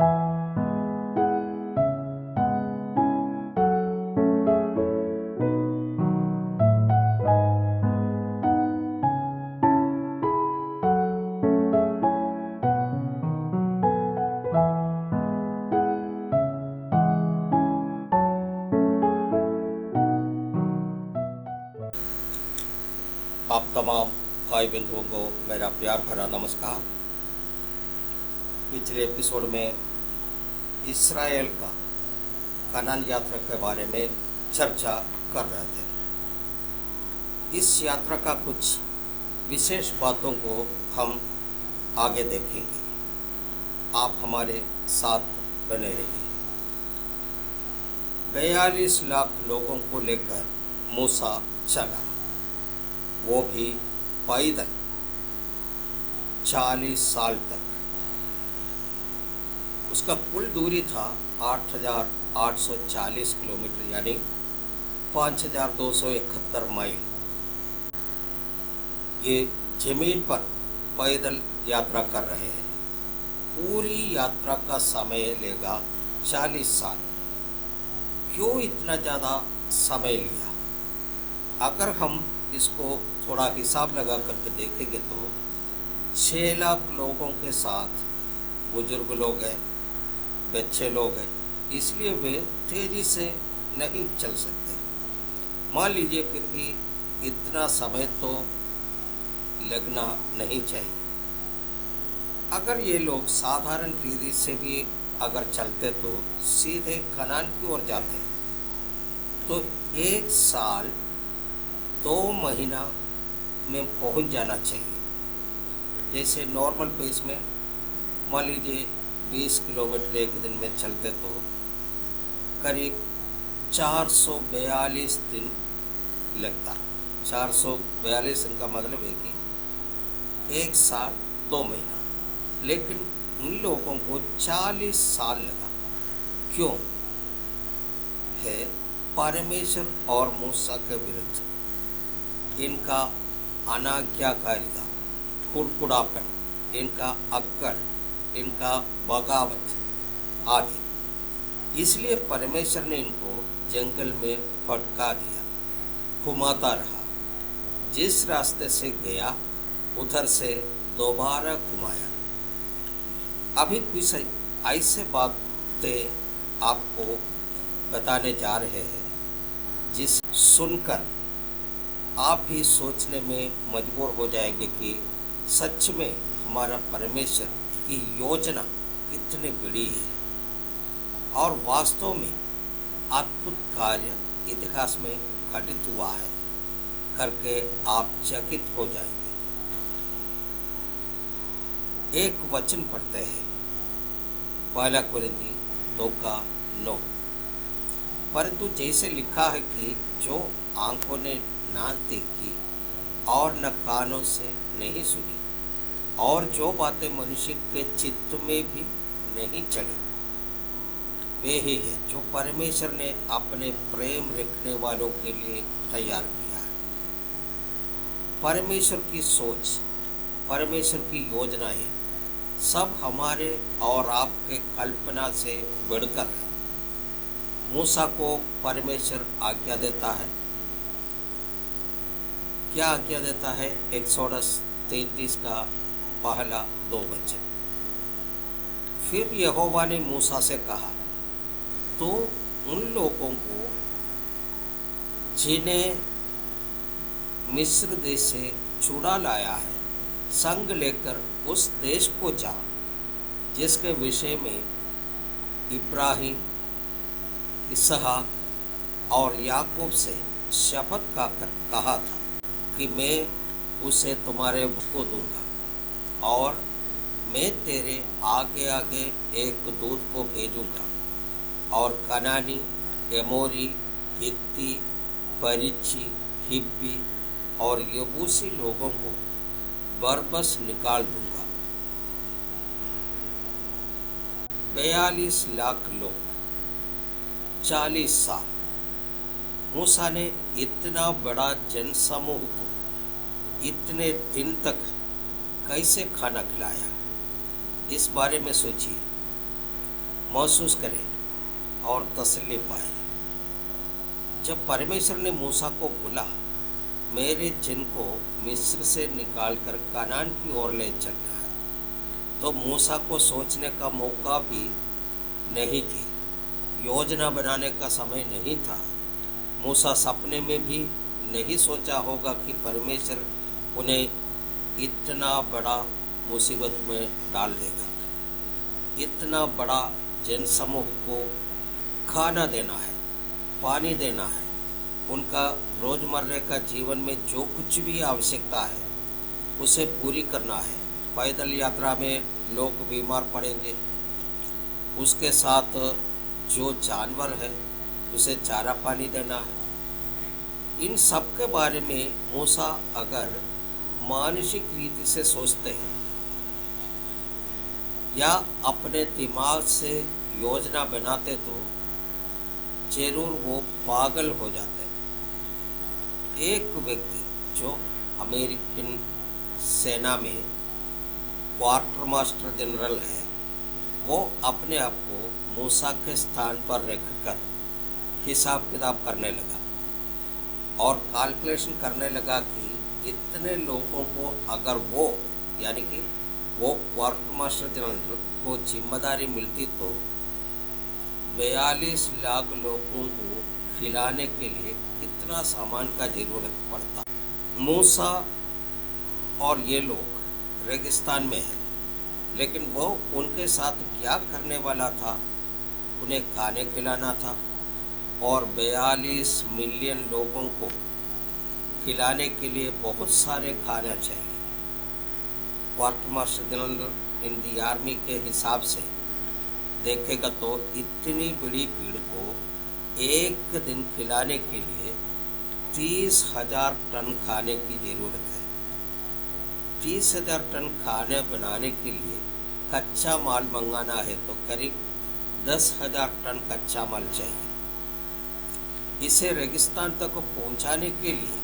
आप तमाम भाई बंधुओं को मेरा प्यार भरा नमस्कार। पिछले एपिसोड में इसराइल का कनान यात्रा के बारे में चर्चा कर रहे थे। इस यात्रा का कुछ विशेष बातों को हम आगे देखेंगे। आप हमारे साथ बने रहिए। 42 लाख लोगों को लेकर मूसा चला, वो भी पैदल 40 साल तक। उसका कुल दूरी था 8,840 किलोमीटर, यानी 5,271 माइल। ये जमीन पर पैदल यात्रा कर रहे हैं। पूरी यात्रा का समय लेगा 40 साल। क्यों इतना ज़्यादा समय लिया? अगर हम इसको थोड़ा हिसाब लगा करके देखेंगे तो 6 लाख लोगों के साथ बुजुर्ग लोग हैं, बच्चे लोग हैं, इसलिए वे तेजी से नहीं चल सकते। मान लीजिए फिर भी इतना समय तो लगना नहीं चाहिए। अगर ये लोग साधारण रीति से भी अगर चलते तो सीधे कनान की ओर जाते। तो 1 साल 2 महीना में पहुंच जाना चाहिए। जैसे नॉर्मल पेस में मान लीजिए 20 किलोमीटर एक दिन में चलते तो करीब 442 दिन लगता। 442 दिन का मतलब है कि 1 साल 2 महीना, लेकिन इन लोगों को 40 साल लगा। क्यों? है परमेश्वर और मूसा के विरुद्ध इनका अनाज्ञाकारिता, कुड़कुड़ापन, इनका अक्कड़, इनका बगावत आदि। इसलिए परमेश्वर ने इनको जंगल में भटका दिया, घुमाता रहा। जिस रास्ते से गया उधर से दोबारा घुमाया। अभी कुछ ऐसे बातें आपको बताने जा रहे हैं जिस सुनकर आप भी सोचने में मजबूर हो जाएंगे कि सच में हमारा परमेश्वर की योजना कितनी बड़ी है और वास्तव में अद्भुत कार्य इतिहास में घटित हुआ है करके आप चकित हो जाएंगे। एक वचन पढ़ते हैं, 1 कुरिन्थी 2:9। परंतु जैसे लिखा है कि जो आंखों ने ना देखी और न कानों से नहीं सुनी और जो बातें मनुष्य के चित्त में भी नहीं चढ़ी, वे ही है जो परमेश्वर ने अपने प्रेम रखने वालों के लिए तैयार किया है। परमेश्वर की सोच, परमेश्वर की योजनाएं सब हमारे और आपके कल्पना से बढ़कर है। मूसा को परमेश्वर आज्ञा देता है। क्या आज्ञा देता है? एक्सोडस 33 का पहला 2 वचन। फिर यहोवा ने मूसा से कहा, तो उन लोगों को जिन्हें मिस्र देश से छुड़ा लाया है संग लेकर उस देश को जा जिसके विषय में इब्राहिम, इसहाक और याकूब से शपथ खाकर कहा था कि मैं उसे तुम्हारे को दूंगा और मैं तेरे आगे आगे एक दूत को भेजूंगा और कनानी, एमोरी, हित्ती, परिच्ची, हिब्बी और यबूसी लोगों को बरबस निकाल दूंगा। 42 लाख लोग, 40 साल। मूसा ने इतना बड़ा जनसमूह को इतने दिन तक कैसे खाना खिलाया? इस बारे में सोचिए। महसूस करे और तसल्ली पाए। जब परमेश्वर ने मूसा को बोला, मेरे जन को मिस्र से निकालकर कनान की ओर ले चलना है, तो मूसा को सोचने का मौका भी नहीं थी, योजना बनाने का समय नहीं था। मूसा सपने में भी नहीं सोचा होगा कि परमेश्वर उन्हें इतना बड़ा मुसीबत में डाल देगा। इतना बड़ा जनसमूह को खाना देना है, पानी देना है, उनका रोजमर्रा का जीवन में जो कुछ भी आवश्यकता है उसे पूरी करना है। पैदल यात्रा में लोग बीमार पड़ेंगे, उसके साथ जो जानवर है उसे चारा पानी देना है। इन सब के बारे में मूसा अगर मानसिक रीति से सोचते हैं या अपने दिमाग से योजना बनाते तो जरूर वो पागल हो जाते। एक व्यक्ति जो अमेरिकन सेना में क्वार्टर मास्टर जनरल है, वो अपने आप को मूसा के स्थान पर रखकर हिसाब किताब करने लगा और कैलकुलेशन करने लगा कि इतने लोगों को अगर वो यानी कि वो क्वार्टर मास्टर जनरल को जिम्मेदारी मिलती तो 42 लाख लोगों को खिलाने के लिए कितना सामान का जरूरत पड़ता। मूसा और ये लोग रेगिस्तान में हैं, लेकिन वो उनके साथ क्या करने वाला था? उन्हें खाने खिलाना था और 42 मिलियन लोगों को खिलाने के लिए बहुत सारे खाना चाहिए। Quarter master general in the army के हिसाब से देखेगा तो इतनी बड़ी भीड़ को एक दिन खिलाने के लिए 30,000 टन खाने की ज़रूरत है। 30,000 टन खाने बनाने के लिए कच्चा माल मंगाना है तो करीब 10,000 टन कच्चा माल चाहिए। इसे रेगिस्तान तक पहुंचाने के लिए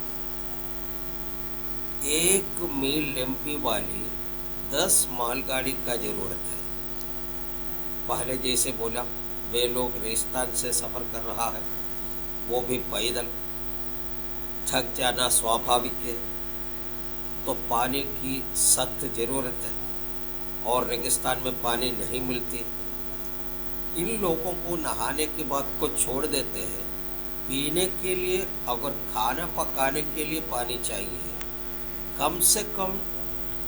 1 मील लंबी वाली 10 मालगाड़ी का जरूरत है। पहले जैसे बोला, वे लोग रेगिस्तान से सफ़र कर रहा है, वो भी पैदल, थक जाना स्वाभाविक है, तो पानी की सख्त ज़रूरत है और रेगिस्तान में पानी नहीं मिलती। इन लोगों को नहाने की बात को छोड़ देते हैं, पीने के लिए अगर खाना पकाने के लिए पानी चाहिए, कम से कम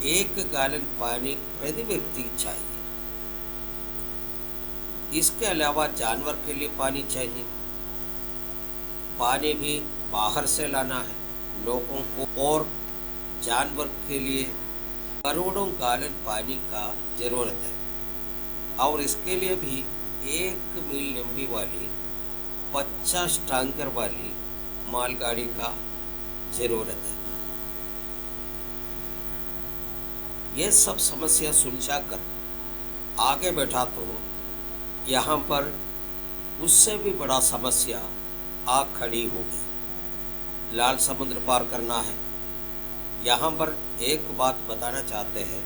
1 गैलन पानी प्रति व्यक्ति चाहिए। इसके अलावा जानवर के लिए पानी चाहिए, पानी भी बाहर से लाना है लोगों को, और जानवर के लिए करोड़ों गैलन पानी का ज़रूरत है। और इसके लिए भी 1 मील लंबी वाली 50 टैंकर वाली मालगाड़ी का ज़रूरत है। ये सब समस्या सुलझाकर आगे बैठा तो यहाँ पर उससे भी बड़ा समस्या आ खड़ी होगी। लाल समुद्र पार करना है। यहाँ पर एक बात बताना चाहते हैं,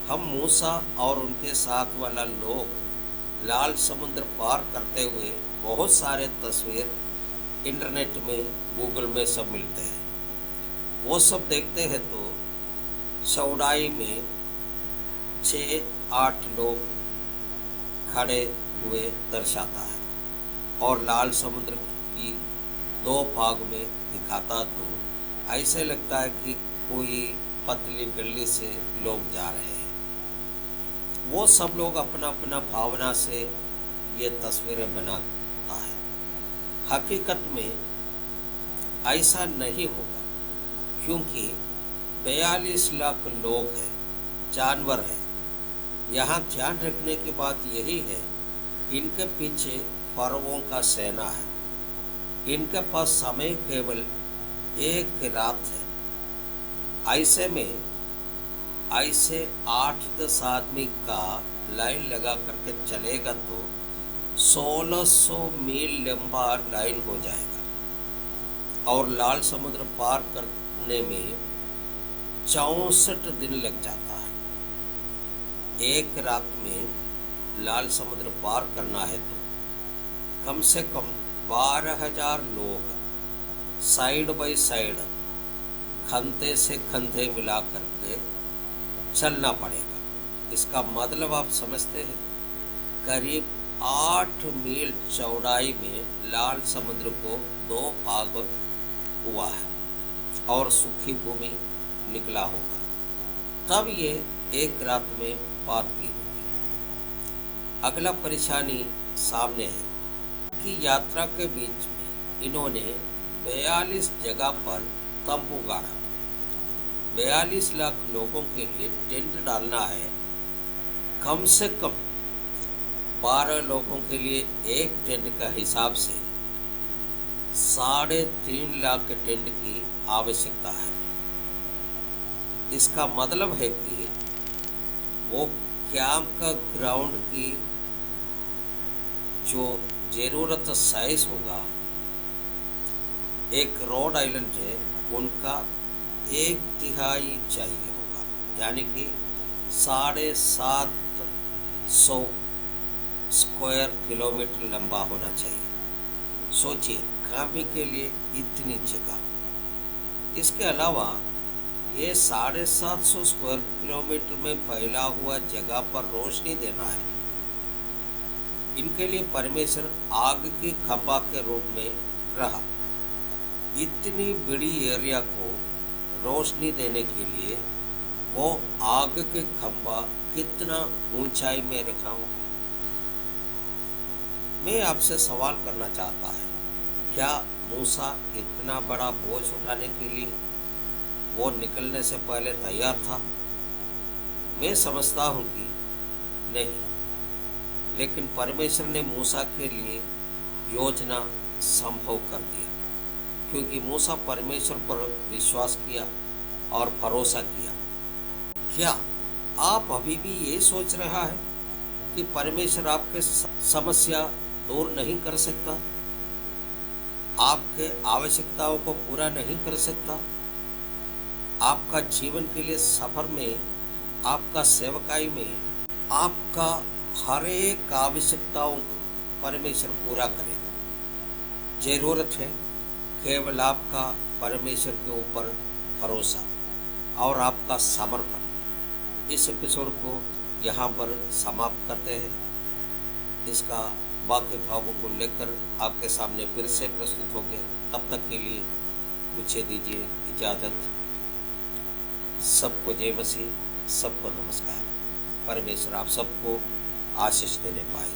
हम मूसा और उनके साथ वाला लोग लाल समुद्र पार करते हुए बहुत सारे तस्वीर इंटरनेट में, गूगल में सब मिलते हैं। वो सब देखते हैं तो चौड़ाई में 6-8 लोग खड़े हुए दर्शाता है और लाल समुद्र की 2 भाग में दिखाता तो ऐसे लगता है कि कोई पतली गली से लोग जा रहे हैं। वो सब लोग अपना अपना भावना से ये तस्वीरें बनाता है। हकीकत में ऐसा नहीं होगा, क्योंकि 42 लाख लोग हैं, जानवर हैं। यहाँ ध्यान रखने की बात यही है, इनके पीछे फरवों का सेना है। इनके पास समय केवल 1 रात है। ऐसे में ऐसे 8-10 आदमी का लाइन लगा करके चलेगा तो 1600 मील लंबा लाइन हो जाएगा और लाल समुद्र पार करने में 64 दिन लग जाता है। 1 रात में लाल समुद्र पार करना है तो कम से कम 12,000 लोग साइड बाय साइड कंधे से कंधे मिला करके चलना पड़ेगा। इसका मतलब आप समझते हैं, करीब 8 मील चौड़ाई में लाल समुद्र को 2 भाग हुआ है और सूखी भूमि निकला होगा, तब ये एक रात में पार की होगी। अगला परेशानी सामने है कि यात्रा के बीच में इन्होंने 42 जगह पर तंबू गाड़ा। 42 लाख लोगों के लिए टेंट डालना है। कम से कम 12 लोगों के लिए एक टेंट का हिसाब से 3.5 लाख टेंट की आवश्यकता है। इसका मतलब है कि वो कैंप का ग्राउंड की जो जरूरत साइज होगा, एक रोड आइलैंड है उनका 1/3 चाहिए होगा, यानी कि 750 स्क्वायर किलोमीटर लंबा होना चाहिए। सोचिए, कैंपिंग के लिए इतनी जगह। इसके अलावा ये 750 स्क्वायर किलोमीटर में फैला हुआ जगह पर रोशनी देना है। इनके लिए परमेश्वर आग की खंभा के रूप में रहा। इतनी बड़ी एरिया को रोशनी देने के लिए वो आग के खंभा कितना ऊंचाई में रखा होगा। मैं आपसे सवाल करना चाहता है, क्या मूसा इतना बड़ा बोझ उठाने के लिए वो निकलने से पहले तैयार था? मैं समझता हूँ कि नहीं, लेकिन परमेश्वर ने मूसा के लिए योजना संभव कर दिया, क्योंकि मूसा परमेश्वर पर विश्वास किया और भरोसा किया। क्या आप अभी भी ये सोच रहा है कि परमेश्वर आपके समस्या दूर नहीं कर सकता, आपके आवश्यकताओं को पूरा नहीं कर सकता? आपका जीवन के लिए सफर में, आपका सेवकाई में, आपका हर एक आवश्यकताओं को परमेश्वर पूरा करेगा। जरूरत है केवल आपका परमेश्वर के ऊपर भरोसा और आपका समर्पण। इस एपिसोड को यहाँ पर समाप्त करते हैं। इसका बाकी भागों को लेकर आपके सामने फिर से प्रस्तुत होंगे। तब तक के लिए मुझे दीजिए इजाज़त। सबको जय मसीह, सबको नमस्कार। परमेश्वर आप सबको आशीष देने पाए।